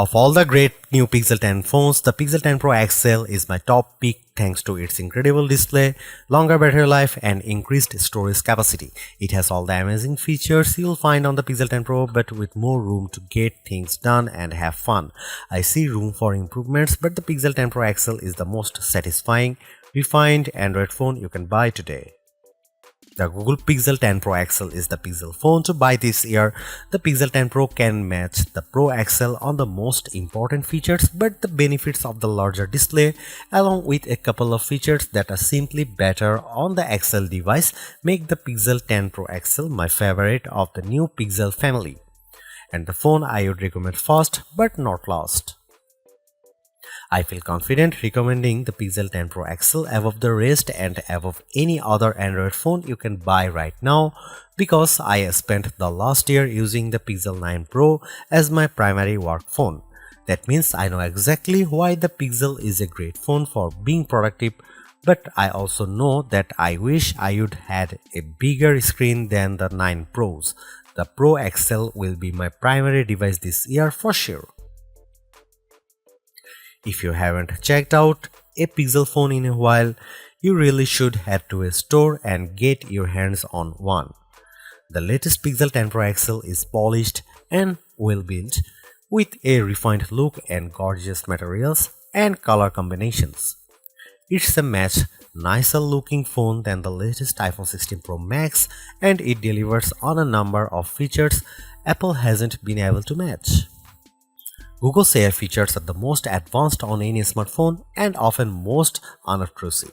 Of all the great new Pixel 10 phones, the Pixel 10 Pro XL is my top pick thanks to its incredible display, longer battery life and increased storage capacity. It has all the amazing features you'll find on the Pixel 10 Pro but with more room to get things done and have fun. I see room for improvements, but the Pixel 10 Pro XL is the most satisfying, refined Android phone you can buy today. The Google Pixel 10 Pro XL is the Pixel phone to buy this year. The Pixel 10 Pro can match the Pro XL on the most important features, but the benefits of the larger display, along with a couple of features that are simply better on the XL device, make the Pixel 10 Pro XL my favorite of the new Pixel family, and the phone I would recommend first but not last. I feel confident recommending the Pixel 10 Pro XL above the rest and above any other Android phone you can buy right now because I spent the last year using the Pixel 9 Pro as my primary work phone. That means I know exactly why the Pixel is a great phone for being productive, but I also know that I wish I would had a bigger screen than the 9 Pros. The Pro XL will be my primary device this year for sure. If you haven't checked out a Pixel phone in a while, you really should head to a store and get your hands on one. The latest Pixel 10 Pro XL is polished and well built with a refined look and gorgeous materials and color combinations. It's a much nicer looking phone than the latest iPhone 16 Pro Max, and it delivers on a number of features Apple hasn't been able to match. Google's AI features are the most advanced on any smartphone and often most unobtrusive.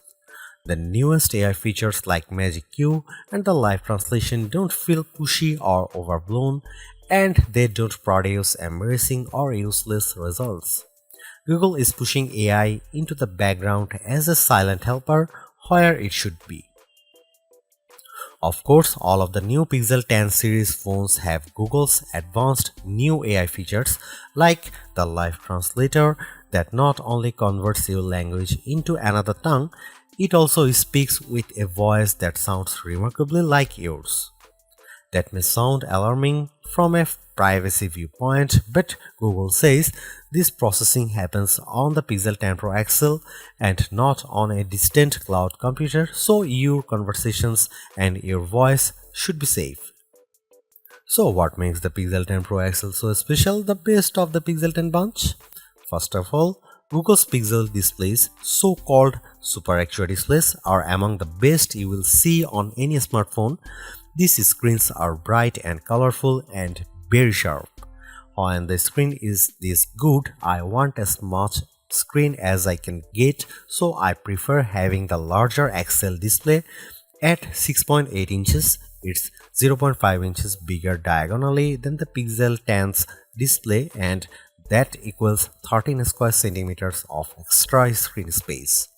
The newest AI features like Magic Q and the live translation don't feel pushy or overblown, and they don't produce embarrassing or useless results. Google is pushing AI into the background as a silent helper where it should be. Of course, all of the new Pixel 10 series phones have Google's advanced new AI features like the live translator that not only converts your language into another tongue, it also speaks with a voice that sounds remarkably like yours. That may sound alarming from a privacy viewpoint, but Google says this processing happens on the Pixel 10 Pro XL and not on a distant cloud computer, so your conversations and your voice should be safe. So what makes the Pixel 10 Pro XL so special, the best of the Pixel 10 bunch? First of all, Google's Pixel displays, so-called Super Actua displays, are among the best you will see on any smartphone. These screens are bright and colorful and very sharp. When the screen is this good, I want as much screen as I can get, so I prefer having the larger XL display at 6.8 inches. It's 0.5 inches bigger diagonally than the Pixel 10's display, and that equals 13 square centimeters of extra screen space.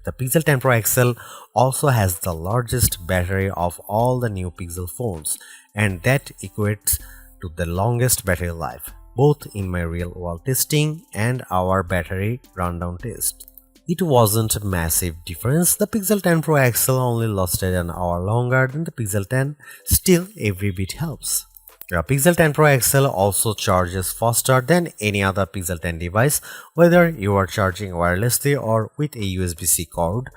The Pixel 10 Pro XL also has the largest battery of all the new Pixel phones, and that equates to the longest battery life, both in my real-world testing and our battery rundown test. It wasn't a massive difference. The Pixel 10 Pro XL only lasted an hour longer than the Pixel 10, still every bit helps. The Pixel 10 Pro XL also charges faster than any other Pixel 10 device, whether you are charging wirelessly or with a USB-C cord.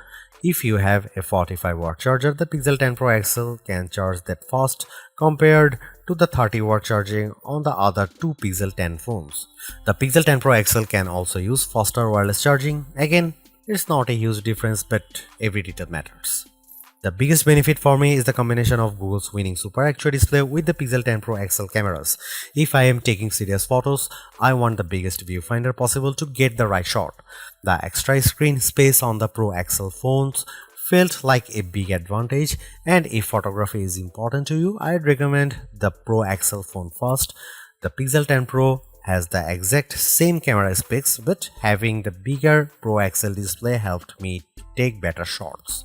If you have a 45-watt charger, the Pixel 10 Pro XL can charge that fast compared to the 30-watt charging on the other two Pixel 10 phones. The Pixel 10 Pro XL can also use faster wireless charging. Again, it's not a huge difference, but every detail matters. The biggest benefit for me is the combination of Google's winning Super Actua display with the Pixel 10 Pro XL cameras. If I am taking serious photos, I want the biggest viewfinder possible to get the right shot. The extra screen space on the Pro XL phones felt like a big advantage, and if photography is important to you, I'd recommend the Pro XL phone first. The Pixel 10 Pro has the exact same camera specs, but having the bigger Pro XL display helped me to take better shots.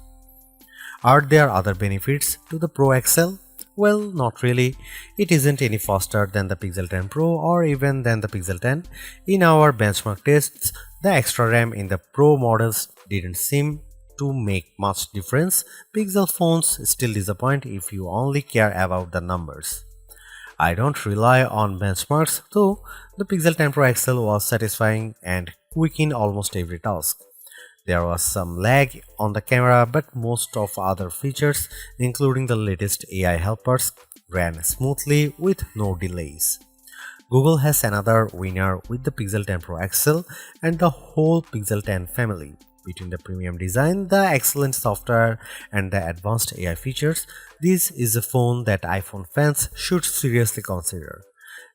Are there other benefits to the Pro XL? Well, not really. It isn't any faster than the Pixel 10 Pro or even than the Pixel 10. In our benchmark tests, the extra RAM in the Pro models didn't seem to make much difference. Pixel phones still disappoint if you only care about the numbers. I don't rely on benchmarks, though the Pixel 10 Pro XL was satisfying and quick in almost every task. There was some lag on the camera, but most of other features, including the latest AI helpers, ran smoothly with no delays. Google has another winner with the Pixel 10 Pro XL and the whole Pixel 10 family. Between the premium design, the excellent software, and the advanced AI features, this is a phone that iPhone fans should seriously consider,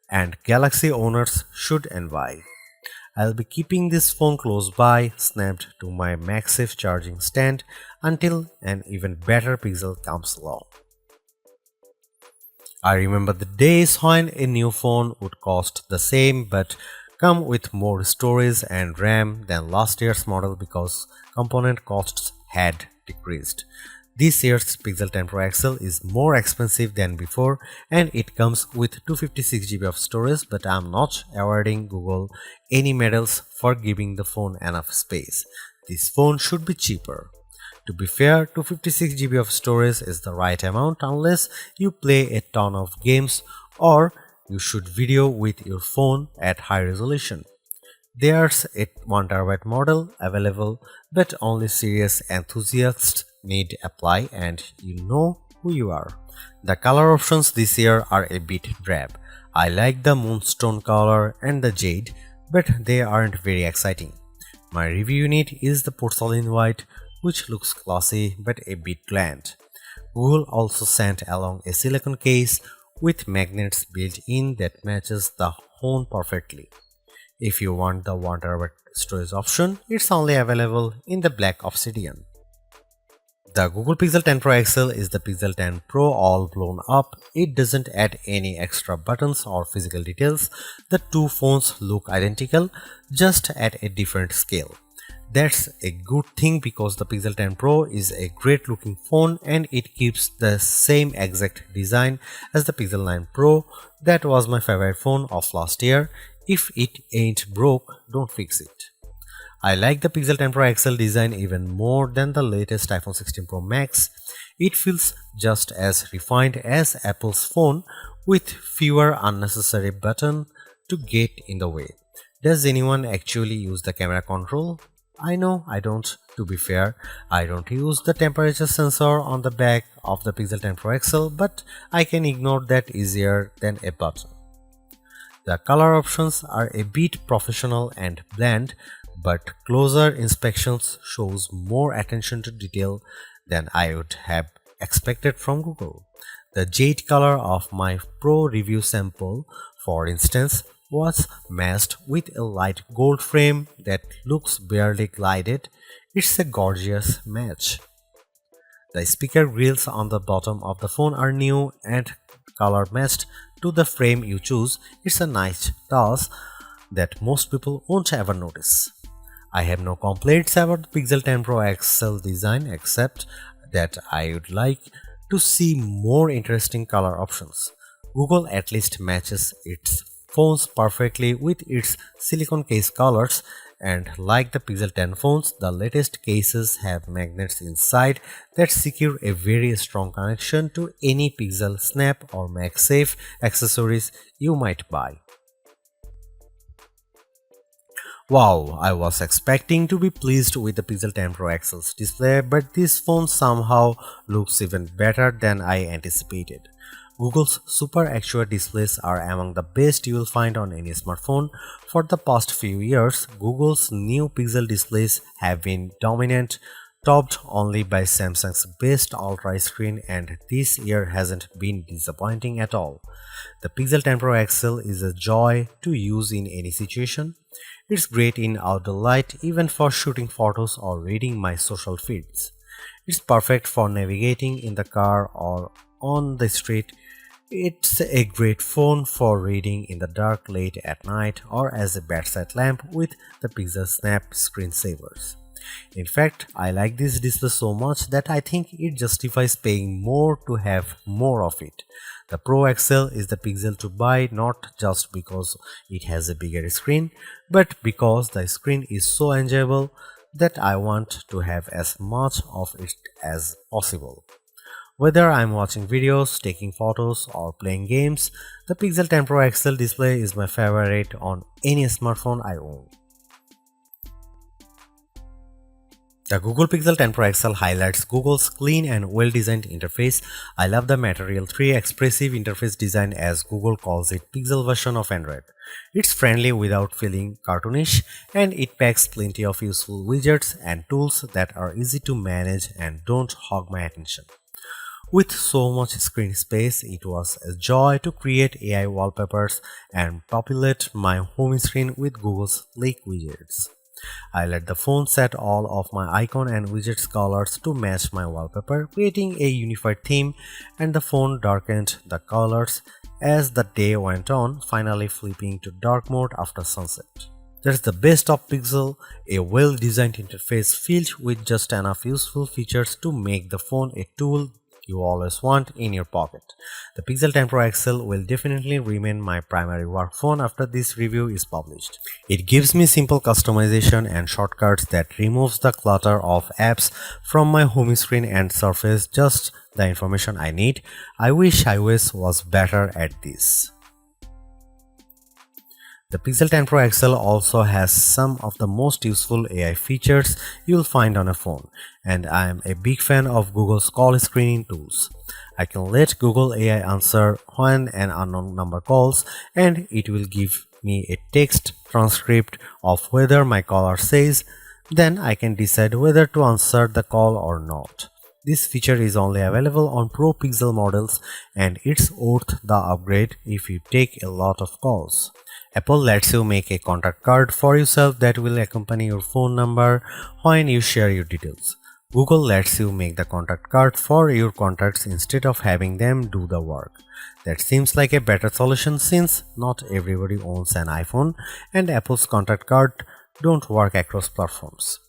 and Galaxy owners should envy. I'll be keeping this phone close by, snapped to my MagSafe charging stand until an even better Pixel comes along. I remember the days when a new phone would cost the same but come with more storage and RAM than last year's model because component costs had decreased. This year's Pixel 10 Pro XL is more expensive than before and it comes with 256 GB of storage, but I'm not awarding Google any medals for giving the phone enough space. This phone should be cheaper. To be fair, 256 GB of storage is the right amount unless you play a ton of games or you shoot video with your phone at high resolution. There's a 1TB model available, but only serious enthusiasts need apply, and you know who you are. The color options this year are a bit drab. I like the moonstone color and the jade, but they aren't very exciting. My review unit is the porcelain white, which looks classy but a bit bland. Google also sent along a silicone case with magnets built in that matches the phone perfectly. If you want the 1TB storage option, it's only available in the black obsidian. The Google Pixel 10 Pro XL is the Pixel 10 Pro all blown up. It doesn't add any extra buttons or physical details. The two phones look identical, just at a different scale. That's a good thing because the Pixel 10 Pro is a great looking phone and it keeps the same exact design as the Pixel 9 Pro. That was my favorite phone of last year. If it ain't broke, don't fix it. I like the Pixel 10 Pro XL design even more than the latest iPhone 16 Pro Max. It feels just as refined as Apple's phone with fewer unnecessary buttons to get in the way. Does anyone actually use the camera control? I know I don't. To be fair, I don't use the temperature sensor on the back of the Pixel 10 Pro XL, but I can ignore that easier than a button. The color options are a bit professional and bland, but closer inspections shows more attention to detail than I would have expected from Google. The jade color of my Pro review sample, for instance, was matched with a light gold frame that looks barely glided. It's a gorgeous match. The speaker grills on the bottom of the phone are new and color matched to the frame you choose. It's a nice touch that most people won't ever notice. I have no complaints about the Pixel 10 Pro XL design except that I would like to see more interesting color options. Google at least matches its phones perfectly with its silicone case colors, and like the Pixel 10 phones, the latest cases have magnets inside that secure a very strong connection to any Pixel Snap or MagSafe accessories you might buy. Wow, I was expecting to be pleased with the Pixel 10 Pro XL's display, but this phone somehow looks even better than I anticipated. Google's Super Actua displays are among the best you will find on any smartphone. For the past few years, Google's new Pixel displays have been dominant, topped only by Samsung's best Ultra screen, and this year hasn't been disappointing at all. The Pixel 10 Pro XL is a joy to use in any situation. It's great in outdoor light, even for shooting photos or reading my social feeds. It's perfect for navigating in the car or on the street. It's a great phone for reading in the dark late at night or as a bedside lamp with the Pixel Snap screensavers. In fact, I like this display so much that I think it justifies paying more to have more of it. The Pro XL is the Pixel to buy not just because it has a bigger screen, but because the screen is so enjoyable that I want to have as much of it as possible. Whether I'm watching videos, taking photos, or playing games, the Pixel 10 Pro XL display is my favorite on any smartphone I own. The Google Pixel 10 Pro XL highlights Google's clean and well-designed interface. I love the Material 3 expressive interface design, as Google calls it Pixel version of Android. It's friendly without feeling cartoonish, and it packs plenty of useful widgets and tools that are easy to manage and don't hog my attention. With so much screen space, it was a joy to create AI wallpapers and populate my home screen with Google's sleek widgets. I let the phone set all of my icon and widgets colors to match my wallpaper, creating a unified theme, and the phone darkened the colors as the day went on, finally flipping to dark mode after sunset. That's the best of Pixel, a well-designed interface filled with just enough useful features to make the phone a tool you always want in your pocket. The Pixel 10 Pro XL will definitely remain my primary work phone after this review is published. It gives me simple customization and shortcuts that removes the clutter of apps from my home screen and surface just the information I need. I wish iOS was better at this. The Pixel 10 Pro XL also has some of the most useful AI features you'll find on a phone, and I am a big fan of Google's call screening tools. I can let Google AI answer when an unknown number calls, and it will give me a text transcript of whether my caller says, then I can decide whether to answer the call or not. This feature is only available on Pro Pixel models, and it's worth the upgrade if you take a lot of calls. Apple lets you make a contact card for yourself that will accompany your phone number when you share your details. Google lets you make the contact card for your contacts instead of having them do the work. That seems like a better solution since not everybody owns an iPhone and Apple's contact card don't work across platforms.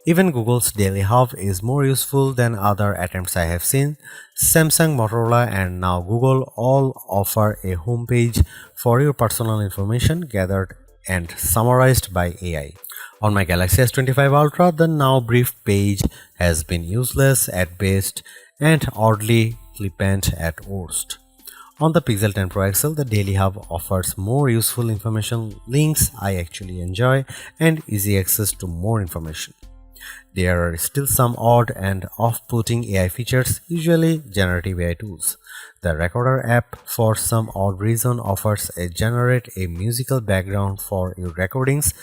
Even Google's Daily Hub is more useful than other attempts I have seen. Samsung, Motorola, and now Google all offer a homepage for your personal information gathered and summarized by AI. On my Galaxy S25 Ultra, the now brief page has been useless at best and oddly flippant at worst. On the Pixel 10 Pro XL, the Daily Hub offers more useful information, links I actually enjoy, and easy access to more information. There are still some odd and off-putting AI features, usually generative AI tools. The Recorder app, for some odd reason, offers a generate a musical background for your recordings.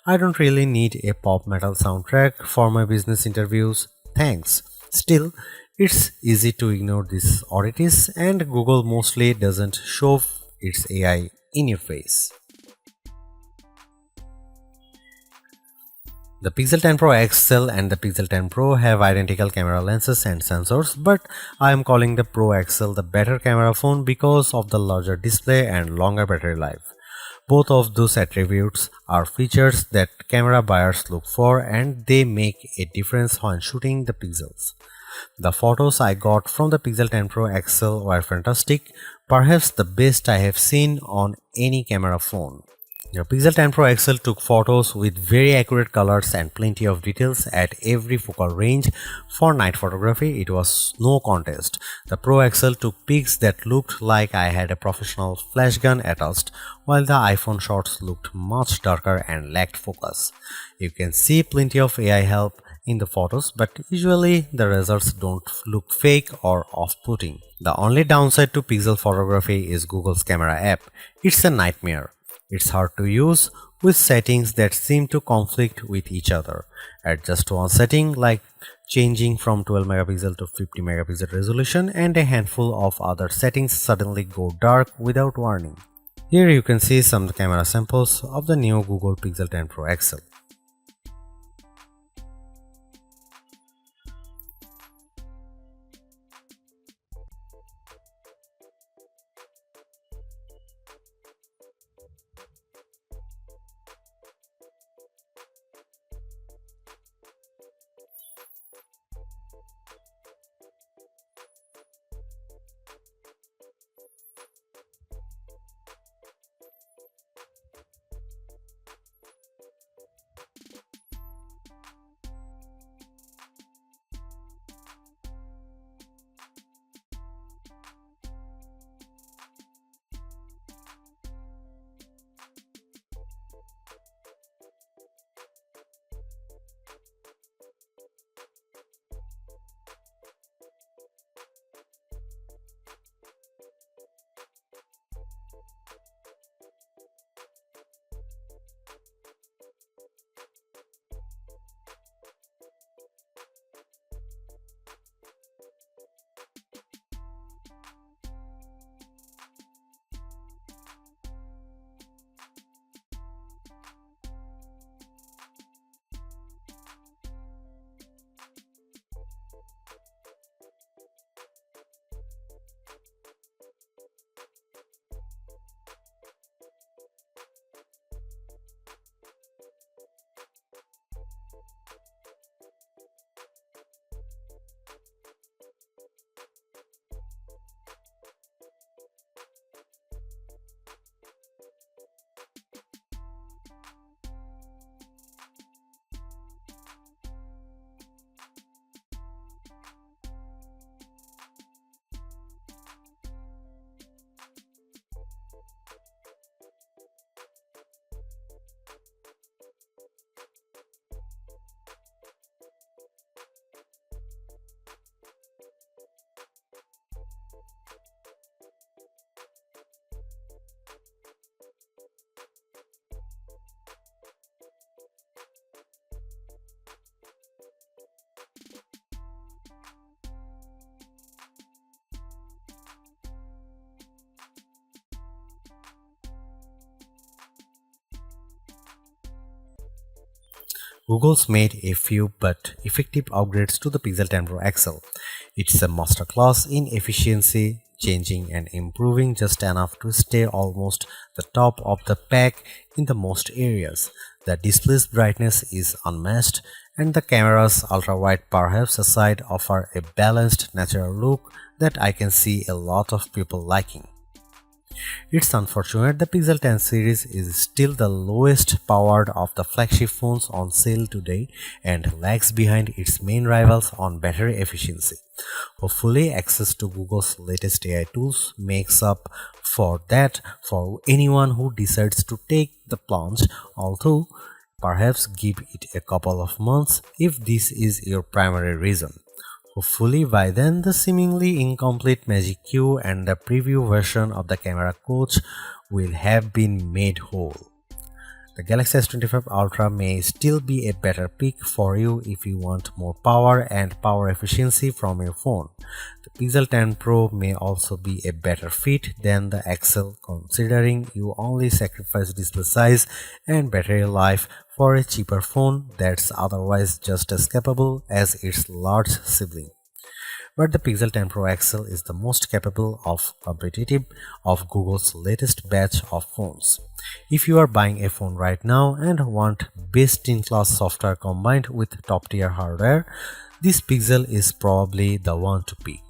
I don't really need a pop metal soundtrack for my business interviews. Thanks. Still, it's easy to ignore these oddities, and Google mostly doesn't shove its AI in your face. The Pixel 10 Pro XL and the Pixel 10 Pro have identical camera lenses and sensors, but I am calling the Pro XL the better camera phone because of the larger display and longer battery life. Both of those attributes are features that camera buyers look for, and they make a difference when shooting the pixels. The photos I got from the Pixel 10 Pro XL were fantastic, perhaps the best I have seen on any camera phone. The Pixel 10 Pro XL took photos with very accurate colors and plenty of details at every focal range. For night photography, it was no contest. The Pro XL took pics that looked like I had a professional flash gun attached, while the iPhone shots looked much darker and lacked focus. You can see plenty of AI help in the photos, but usually the results don't look fake or off-putting. The only downside to Pixel photography is Google's camera app. It's a nightmare. It's hard to use with settings that seem to conflict with each other. Adjust one setting like changing from 12 megapixel to 50 megapixel resolution, and a handful of other settings suddenly go dark without warning. Here you can see some camera samples of the new Google Pixel 10 Pro XL. Google's made a few but effective upgrades to the Pixel 10 Pro XL. It's a masterclass in efficiency, changing and improving just enough to stay almost the top of the pack in the most areas. The display's brightness is unmatched, and the camera's ultra-wide perhaps aside offer a balanced natural look that I can see a lot of people liking. It's unfortunate the Pixel 10 series is still the lowest powered of the flagship phones on sale today and lags behind its main rivals on battery efficiency. Hopefully, access to Google's latest AI tools makes up for that for anyone who decides to take the plunge, although perhaps give it a couple of months if this is your primary reason. Hopefully by then the seemingly incomplete Magic Q and the preview version of the camera coach will have been made whole. The Galaxy S25 Ultra may still be a better pick for you if you want more power and power efficiency from your phone. The Pixel 10 Pro may also be a better fit than the XL considering you only sacrifice display size and battery life for a cheaper phone that's otherwise just as capable as its large sibling. But the Pixel 10 Pro XL is the most capable of competitive of Google's latest batch of phones. If you are buying a phone right now and want best-in-class software combined with top-tier hardware, this Pixel is probably the one to pick.